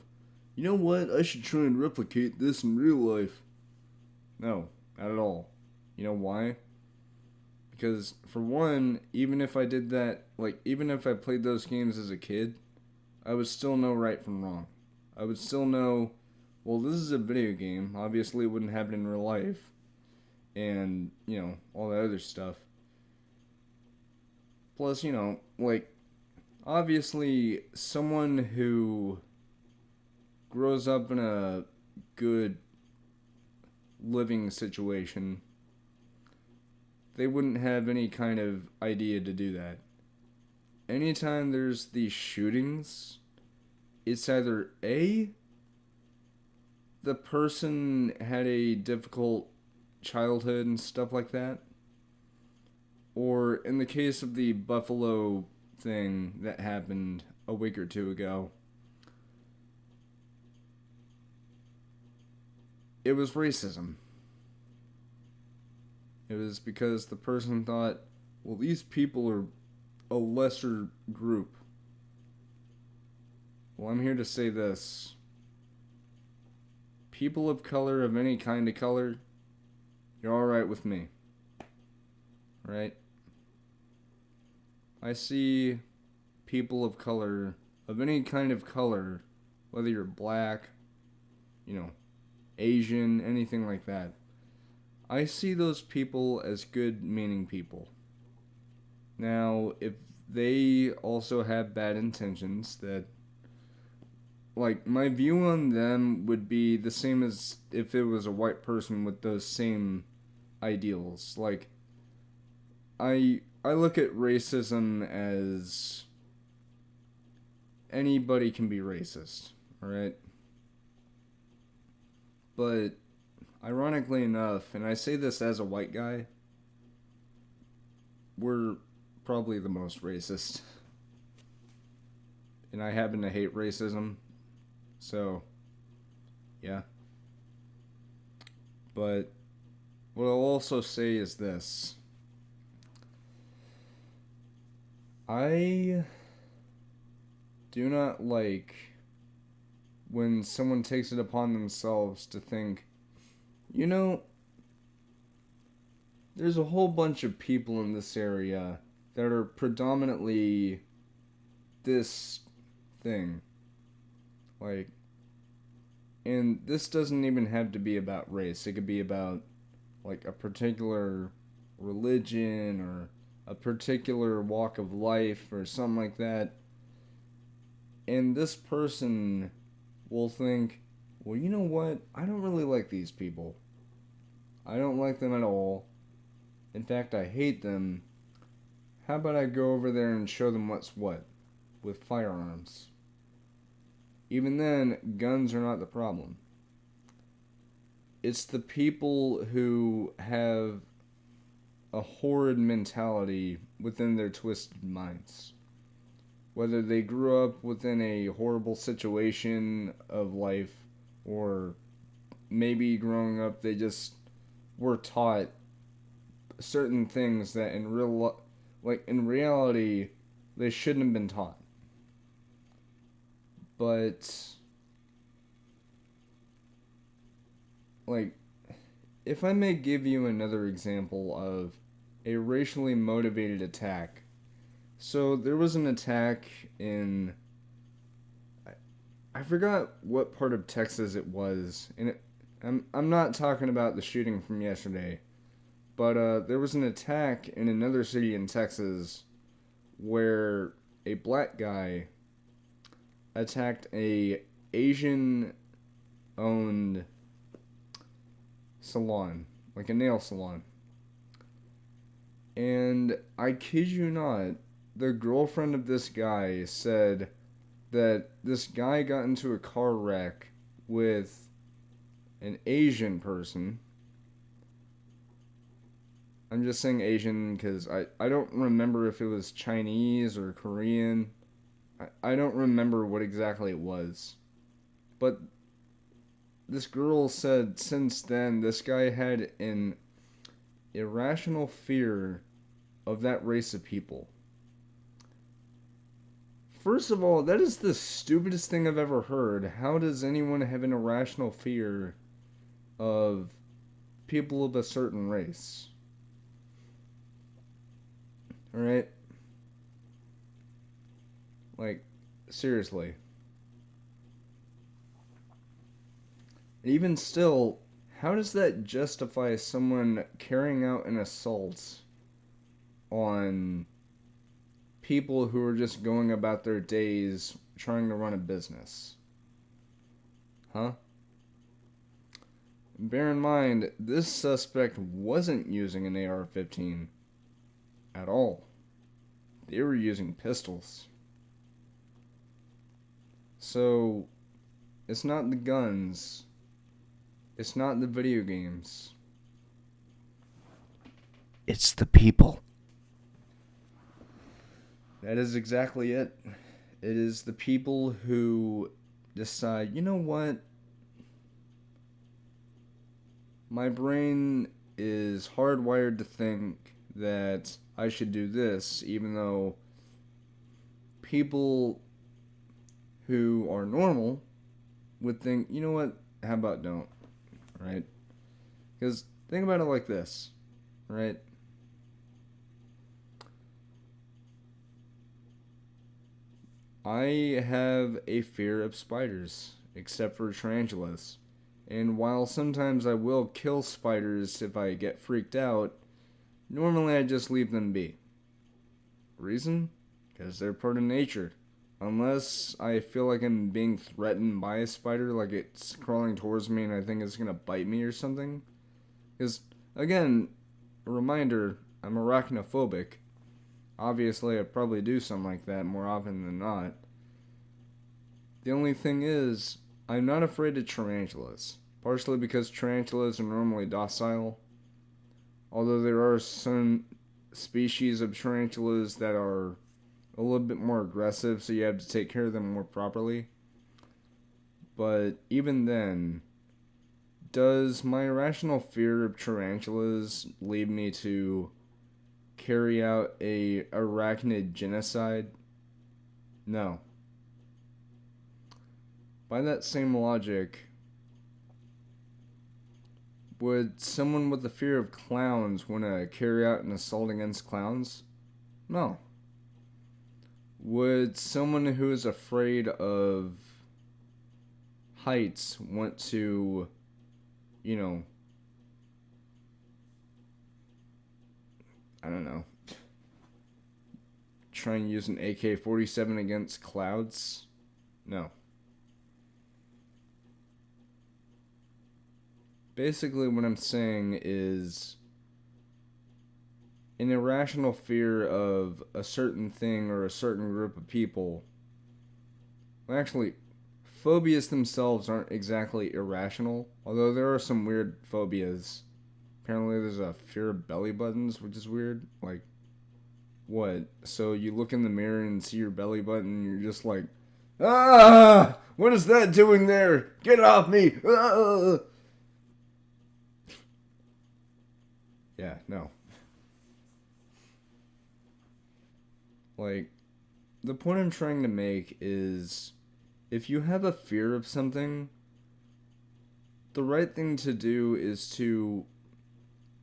[SPEAKER 1] you know what, I should try and replicate this in real life. No, not at all. You know why? Because, for one, even if I did that, even if I played those games as a kid, I would still know right from wrong. I would still know, well, this is a video game. Obviously, it wouldn't happen in real life. And, all that other stuff. Plus, obviously, someone who grows up in a good living situation, they wouldn't have any kind of idea to do that. Anytime there's these shootings, it's either A, the person had a difficult childhood and stuff like that, or in the case of the Buffalo thing that happened a week or two ago, it was racism. It was because the person thought, well, these people are a lesser group. Well, I'm here to say this. People of color, of any kind of color, you're alright with me. Right? I see people of color, of any kind of color, whether you're black, Asian, anything like that. I see those people as good-meaning people. Now, if they also have bad intentions, that, my view on them would be the same as if it was a white person with those same ideals. I look at racism as anybody can be racist, alright? But, ironically enough, and I say this as a white guy, we're probably the most racist. And I happen to hate racism, so, yeah. But, what I'll also say is this. I do not like when someone takes it upon themselves to think, there's a whole bunch of people in this area that are predominantly this thing. And this doesn't even have to be about race. It could be about, a particular religion or a particular walk of life or something like that. And this person will think, well, you know what? I don't really like these people. I don't like them at all. In fact, I hate them. How about I go over there and show them what's what with firearms? Even then, guns are not the problem. It's the people who have a horrid mentality within their twisted minds. Whether they grew up within a horrible situation of life, or maybe growing up they just were taught certain things that in reality they shouldn't have been taught. But like, if I may give you another example of a racially motivated attack. So there was an attack in, I forgot what part of Texas it was, and I'm not talking about the shooting from yesterday, but there was an attack in another city in Texas where a black guy attacked a Asian owned salon, like a nail salon. And I kid you not, the girlfriend of this guy said that this guy got into a car wreck with an Asian person. I'm just saying Asian because I don't remember if it was Chinese or Korean. I don't remember what exactly it was. But this girl said since then this guy had an irrational fear of that race of people. First of all, that is the stupidest thing I've ever heard. How does anyone have an irrational fear of people of a certain race? Alright? Like, seriously. Even still, how does that justify someone carrying out an assault on people who are just going about their days trying to run a business? Huh? Bear in mind, this suspect wasn't using an AR-15 at all. They were using pistols. So, it's not the guns. It's not the video games. It's the people. That is exactly it. It is the people who decide, you know what? My brain is hardwired to think that I should do this, even though people who are normal would think, you know what? How about don't? Right? Because think about it like this, right? I have a fear of spiders, except for tarantulas. And while sometimes I will kill spiders if I get freaked out, normally I just leave them be. Reason? Because they're part of nature. Unless I feel like I'm being threatened by a spider, like it's crawling towards me and I think it's gonna bite me or something. Because, again, a reminder, I'm arachnophobic. Obviously, I probably do something like that more often than not. The only thing is, I'm not afraid of tarantulas. Partially because tarantulas are normally docile. Although there are some species of tarantulas that are a little bit more aggressive, so you have to take care of them more properly. But even then, does my irrational fear of tarantulas lead me to carry out a arachnid genocide? No. By that same logic, would someone with the fear of clowns want to carry out an assault against clowns? No. Would someone who is afraid of heights want to, I don't know, try and use an AK-47 against clouds? No. Basically, what I'm saying is an irrational fear of a certain thing or a certain group of people. Well, actually, phobias themselves aren't exactly irrational, although there are some weird phobias. Apparently, there's a fear of belly buttons, which is weird. Like, what? So you look in the mirror and see your belly button, and you're just like, ah! What is that doing there? Get off me! Ah! Yeah, no. Like, the point I'm trying to make is if you have a fear of something, the right thing to do is to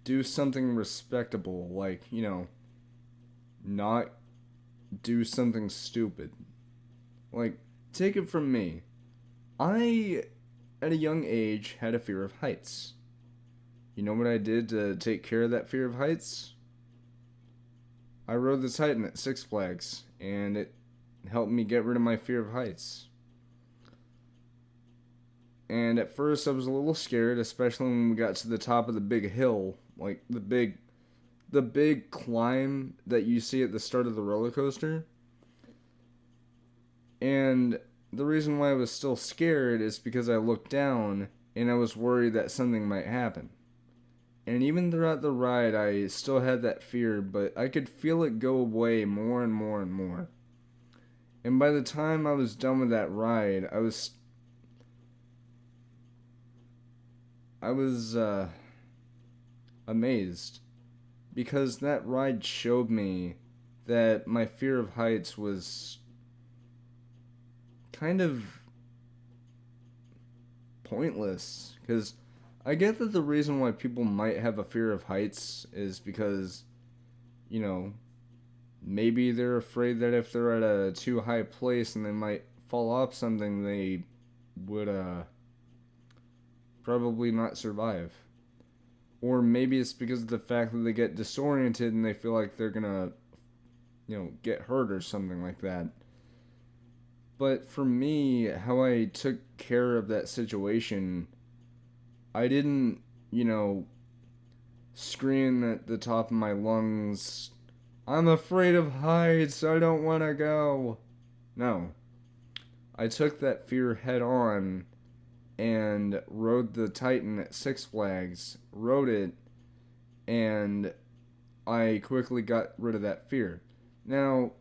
[SPEAKER 1] do something respectable, like, not do something stupid. Like, take it from me. I, at a young age, had a fear of heights. You know what I did to take care of that fear of heights? I rode the Titan at Six Flags, and it helped me get rid of my fear of heights. And at first I was a little scared, especially when we got to the top of the big hill, like the big climb that you see at the start of the roller coaster. And the reason why I was still scared is because I looked down and I was worried that something might happen. And even throughout the ride, I still had that fear, but I could feel it go away more and more and more. And by the time I was done with that ride, I was amazed. Because that ride showed me that my fear of heights was kind of pointless. Because I get that the reason why people might have a fear of heights is because, maybe they're afraid that if they're at a too high place and they might fall off something, they would probably not survive. Or maybe it's because of the fact that they get disoriented and they feel like they're gonna, get hurt or something like that. But for me, how I took care of that situation, I didn't, scream at the top of my lungs, I'm afraid of heights, I don't want to go. No. I took that fear head on and rode the Titan at Six Flags, rode it, and I quickly got rid of that fear. Now,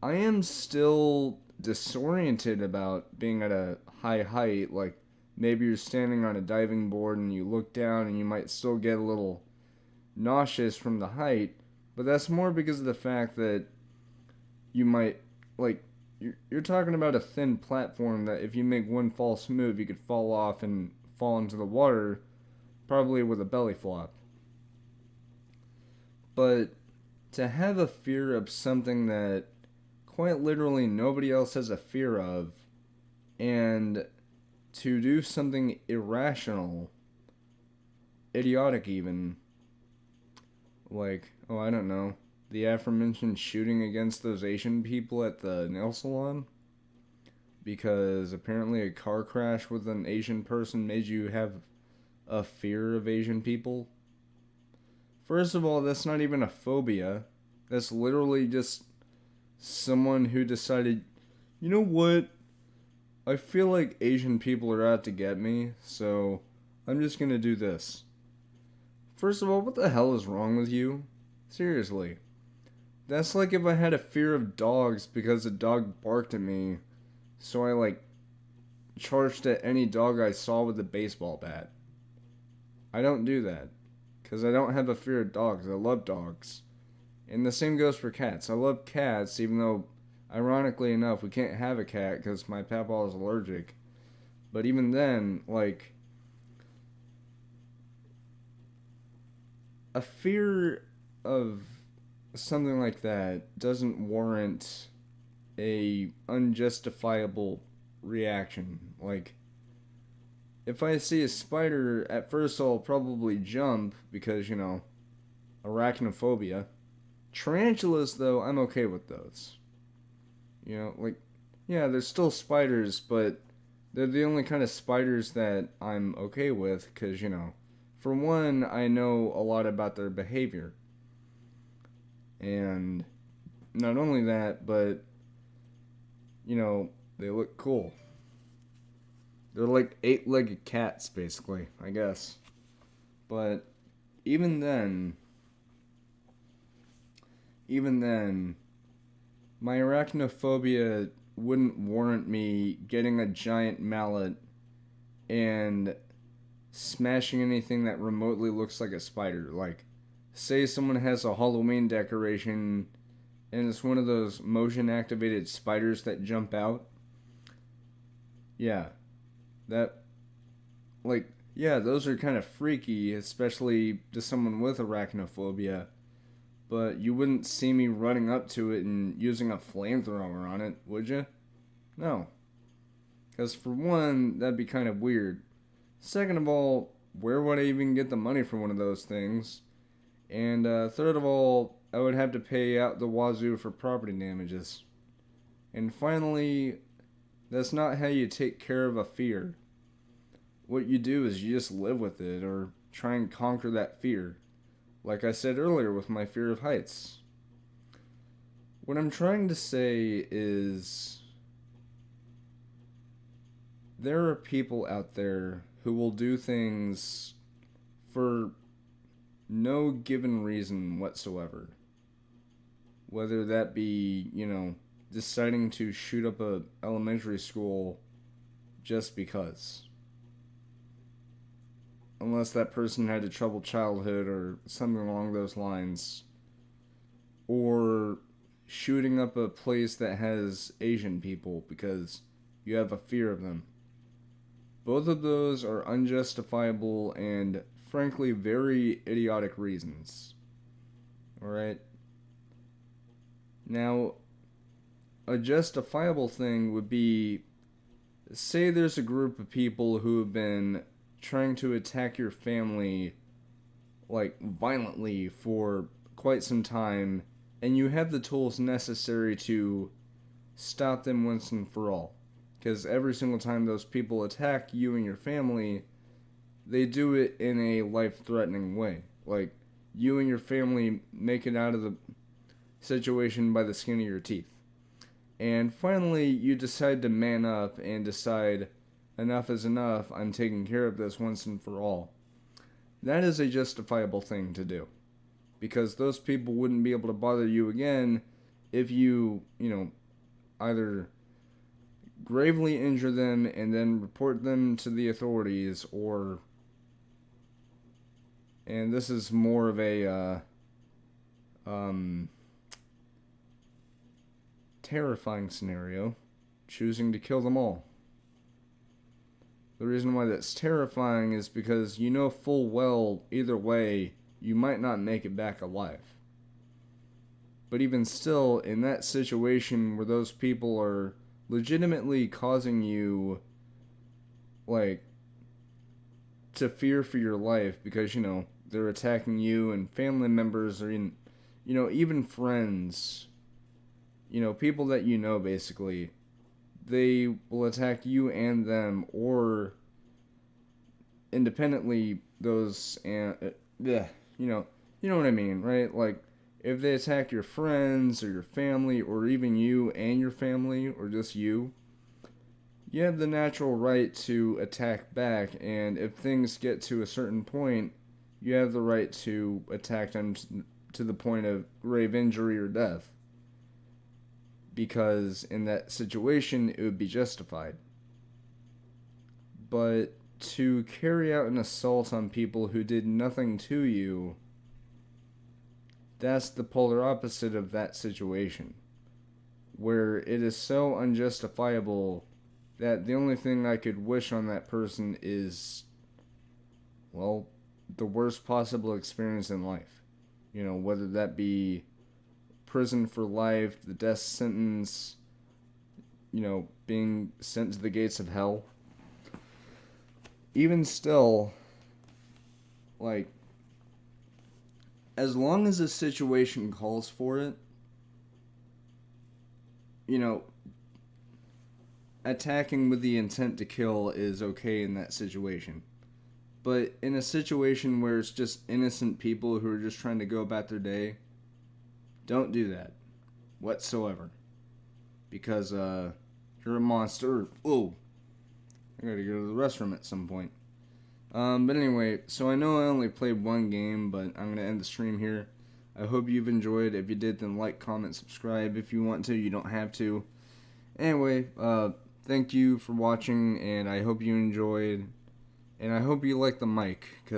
[SPEAKER 1] I am still disoriented about being at a high height, like maybe you're standing on a diving board and you look down and you might still get a little nauseous from the height, but that's more because of the fact that you might, like, you're talking about a thin platform that if you make one false move, you could fall off and fall into the water, probably with a belly flop. But to have a fear of something that quite literally nobody else has a fear of, and to do something irrational, idiotic even, like, I don't know, the aforementioned shooting against those Asian people at the nail salon, because apparently a car crash with an Asian person made you have a fear of Asian people. First of all, that's not even a phobia. That's literally just someone who decided, you know what, I feel like Asian people are out to get me, so I'm just gonna do this. First of all, what the hell is wrong with you? Seriously. That's like if I had a fear of dogs because a dog barked at me, so I, charged at any dog I saw with a baseball bat. I don't do that, because I don't have a fear of dogs. I love dogs. And the same goes for cats. I love cats, even though, ironically enough, we can't have a cat because my papa is allergic. But even then, a fear of something like that doesn't warrant a unjustifiable reaction. Like, if I see a spider, at first I'll probably jump because, arachnophobia. Tarantulas, though, I'm okay with those. Yeah, they're still spiders, but they're the only kind of spiders that I'm okay with because, for one, I know a lot about their behavior. And not only that, but, they look cool. They're like eight-legged cats, basically, I guess. But even then, even then, my arachnophobia wouldn't warrant me getting a giant mallet and smashing anything that remotely looks like a spider. Like, say someone has a Halloween decoration and it's one of those motion activated spiders that jump out. Yeah, that, like, yeah, those are kind of freaky, especially to someone with arachnophobia. But you wouldn't see me running up to it and using a flamethrower on it, would you? No. Because for one, that'd be kind of weird. Second of all, where would I even get the money for one of those things? And third of all, I would have to pay out the wazoo for property damages. And finally, that's not how you take care of a fear. What you do is you just live with it or try and conquer that fear. Like I said earlier with my fear of heights. What I'm trying to say is there are people out there who will do things for no given reason whatsoever. Whether that be, deciding to shoot up a elementary school just because. Unless that person had a troubled childhood or something along those lines. Or shooting up a place that has Asian people because you have a fear of them. Both of those are unjustifiable and, frankly, very idiotic reasons. Alright? Now, a justifiable thing would be, say there's a group of people who have been trying to attack your family, like, violently for quite some time, and you have the tools necessary to stop them once and for all. Because every single time those people attack you and your family, they do it in a life-threatening way. Like, you and your family make it out of the situation by the skin of your teeth. And finally, you decide to man up and decide, enough is enough, I'm taking care of this once and for all. That is a justifiable thing to do. Because those people wouldn't be able to bother you again if you, either gravely injure them and then report them to the authorities, or, and this is more of a terrifying scenario, choosing to kill them all. The reason why that's terrifying is because you know full well, either way, you might not make it back alive. But even still, in that situation where those people are legitimately causing you, like, to fear for your life because, they're attacking you and family members or even friends, people that basically, they will attack you and them, or independently those, and, you know what I mean, right? Like, if they attack your friends or your family or even you and your family or just you have the natural right to attack back, and if things get to a certain point, you have the right to attack them to the point of grave injury or death. Because in that situation, it would be justified. But to carry out an assault on people who did nothing to you, that's the polar opposite of that situation, where it is so unjustifiable that the only thing I could wish on that person is, well, the worst possible experience in life. Whether that be prison for life, the death sentence, being sent to the gates of hell. Even still, like, as long as the situation calls for it, attacking with the intent to kill is okay in that situation. But in a situation where it's just innocent people who are just trying to go about their day, don't do that whatsoever. Because you're a monster. Oh, I gotta go to the restroom at some point. But anyway, so I know I only played one game, but I'm gonna end the stream here. I hope you've enjoyed. If you did, then like, comment, subscribe. If you want to, you don't have to. Anyway, thank you for watching, and I hope you enjoyed. And I hope you like the mic, 'cause